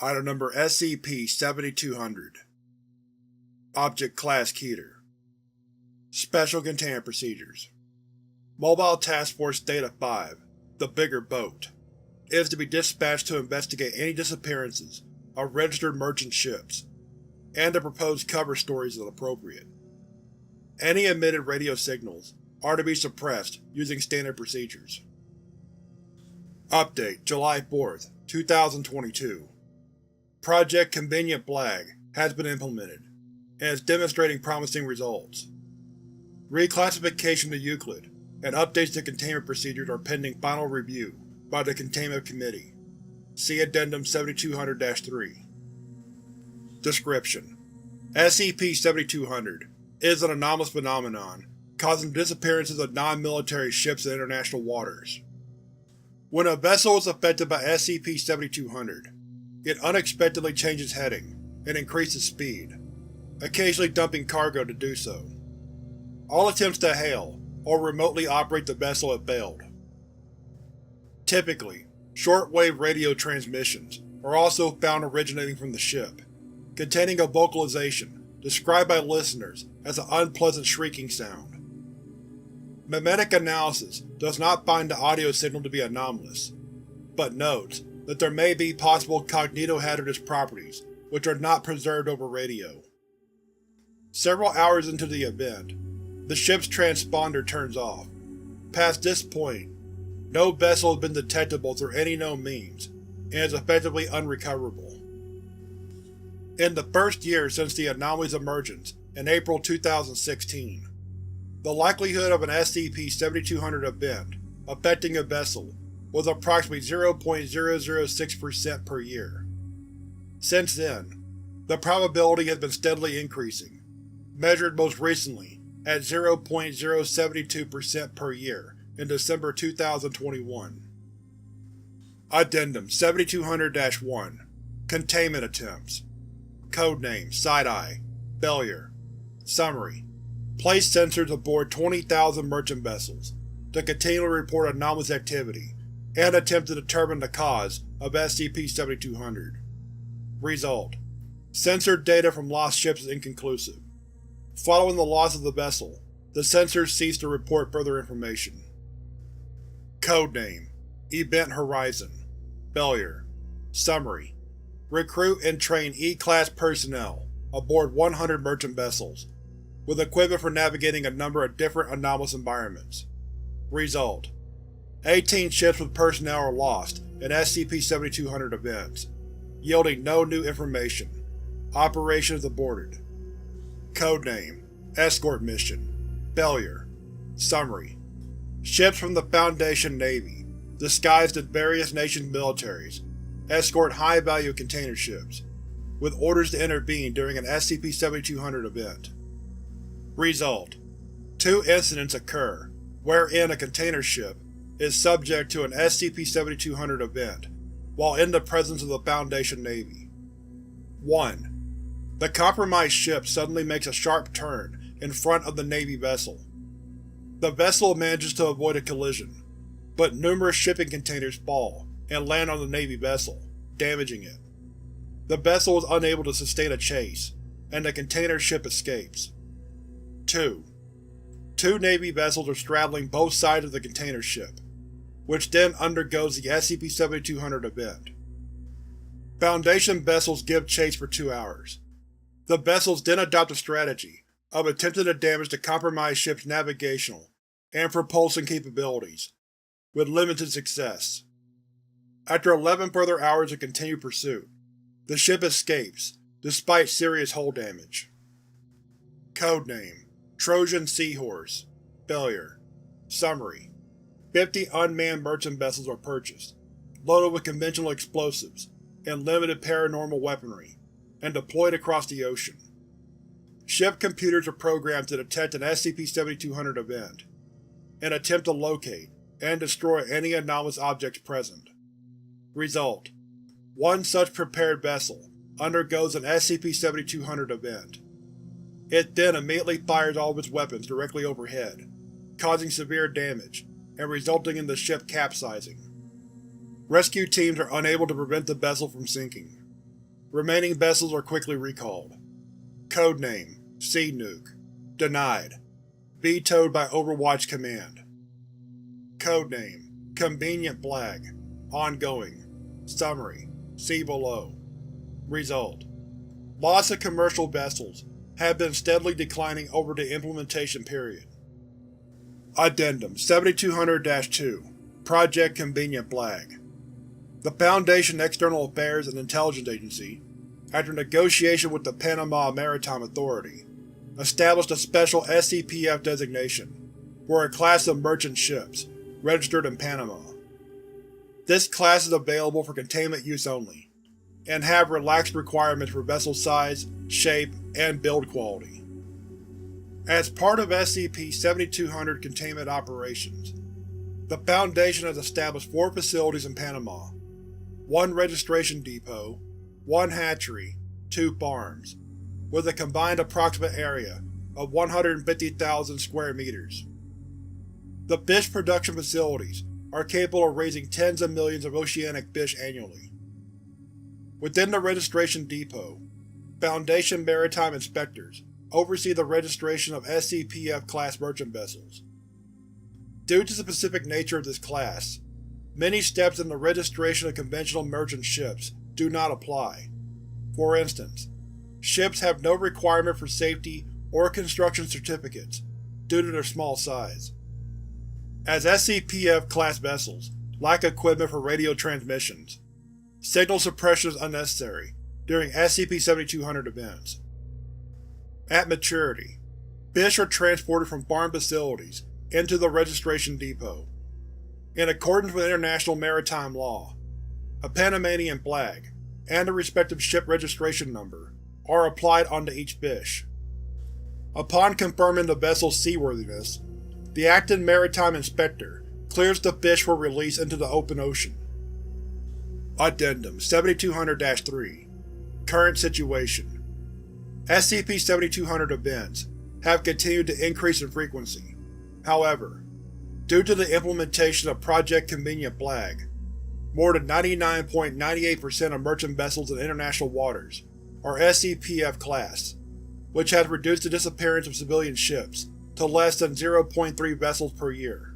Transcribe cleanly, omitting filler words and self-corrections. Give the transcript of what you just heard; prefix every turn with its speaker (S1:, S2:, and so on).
S1: Item Number SCP-7200. Object Class Keter. Special Containment Procedures. Mobile Task Force Data 5, the bigger boat, is to be dispatched to investigate any disappearances of registered merchant ships, and to propose cover stories as appropriate. Any emitted radio signals are to be suppressed using standard procedures. Update: July 4th, 2022. Project Convenient Blag has been implemented, and is demonstrating promising results. Reclassification to Euclid and updates to containment procedures are pending final review by the Containment Committee. See Addendum 7200-3. Description: SCP-7200 is an anomalous phenomenon causing disappearances of non-military ships in international waters. When a vessel is affected by SCP-7200, it unexpectedly changes heading and increases speed, occasionally dumping cargo to do so. All attempts to hail or remotely operate the vessel have failed. Typically, shortwave radio transmissions are also found originating from the ship, containing a vocalization described by listeners as an unpleasant shrieking sound. Mimetic analysis does not find the audio signal to be anomalous, but notes that there may be possible cognitohazardous properties which are not preserved over radio. Several hours into the event, the ship's transponder turns off. Past this point, no vessel has been detectable through any known means, and is effectively unrecoverable. In the first year since the anomaly's emergence in April 2016, the likelihood of an SCP-7200 event affecting a vessel was approximately 0.006% per year. Since then, the probability has been steadily increasing, measured most recently at 0.072% per year in December 2021. Addendum 7200-1. Containment Attempts. Codename Side-Eye. Failure. Summary: place sensors aboard 20,000 merchant vessels to continually report anomalous activity and attempt to determine the cause of SCP-7200. Result: sensor data from lost ships is inconclusive. Following the loss of the vessel, the sensors cease to report further information. Codename Event Horizon. Failure. Summary: recruit and train E-Class personnel aboard 100 merchant vessels, with equipment for navigating a number of different anomalous environments. Result: 18 ships with personnel are lost in SCP-7200 events, yielding no new information. Operations aborted. Codename Escort Mission. Failure. Summary: ships from the Foundation Navy, disguised as various nations' militaries, escort high-value container ships, with orders to intervene during an SCP-7200 event. Result: 2 incidents occur wherein a container ship is subject to an SCP-7200 event while in the presence of the Foundation Navy. 1. The compromised ship suddenly makes a sharp turn in front of the Navy vessel. The vessel manages to avoid a collision, but numerous shipping containers fall and land on the Navy vessel, damaging it. The vessel is unable to sustain a chase, and the container ship escapes. 2. 2 Navy vessels are straddling both sides of the container ship, which then undergoes the SCP-7200 event. Foundation vessels give chase for 2 hours. The vessels then adopt a strategy of attempting to damage the compromised ship's navigational and propulsion capabilities, with limited success. After 11 further hours of continued pursuit, the ship escapes, despite serious hull damage. Codename Trojan Seahorse. Failure. Summary: 50 unmanned merchant vessels are purchased, loaded with conventional explosives and limited paranormal weaponry, and deployed across the ocean. Ship computers are programmed to detect an SCP-7200 event, and attempt to locate and destroy any anomalous objects present. Result: 1 such prepared vessel undergoes an SCP-7200 event. It then immediately fires all of its weapons directly overhead, causing severe damage and resulting in the ship capsizing. Rescue teams are unable to prevent the vessel from sinking. Remaining vessels are quickly recalled. Codename Sea Nuke. Denied. Vetoed by Overwatch Command. Codename Convenient Flag. Ongoing. Summary. See below. Result: loss of commercial vessels have been steadily declining over the implementation period. Addendum 7200-2 Project Convenient Flag. The Foundation External Affairs and Intelligence Agency, after negotiation with the Panama Maritime Authority, established a special SCPF designation for a class of merchant ships registered in Panama. This class is available for containment use only, and have relaxed requirements for vessel size, shape, and build quality. As part of SCP-7200 containment operations, the Foundation has established 4 facilities in Panama: 1 registration depot, 1 hatchery, 2 farms, with a combined approximate area of 150,000 square meters. The fish production facilities are capable of raising tens of millions of oceanic fish annually. Within the registration depot, Foundation Maritime inspectors oversee the registration of SCPF-class merchant vessels. Due to the specific nature of this class, many steps in the registration of conventional merchant ships do not apply. For instance, ships have no requirement for safety or construction certificates due to their small size. As SCPF-class vessels lack equipment for radio transmissions, signal suppression is unnecessary during SCP-7200 events. At maturity, fish are transported from farm facilities into the registration depot. In accordance with international maritime law, a Panamanian flag and a respective ship registration number are applied onto each fish. Upon confirming the vessel's seaworthiness, the active maritime inspector clears the fish for release into the open ocean. Addendum 7200-3 Current Situation: SCP-7200 events have continued to increase in frequency. However, due to the implementation of Project Convenient Flag, more than 99.98% of merchant vessels in international waters are SCPF-class, which has reduced the disappearance of civilian ships to less than 0.3 vessels per year.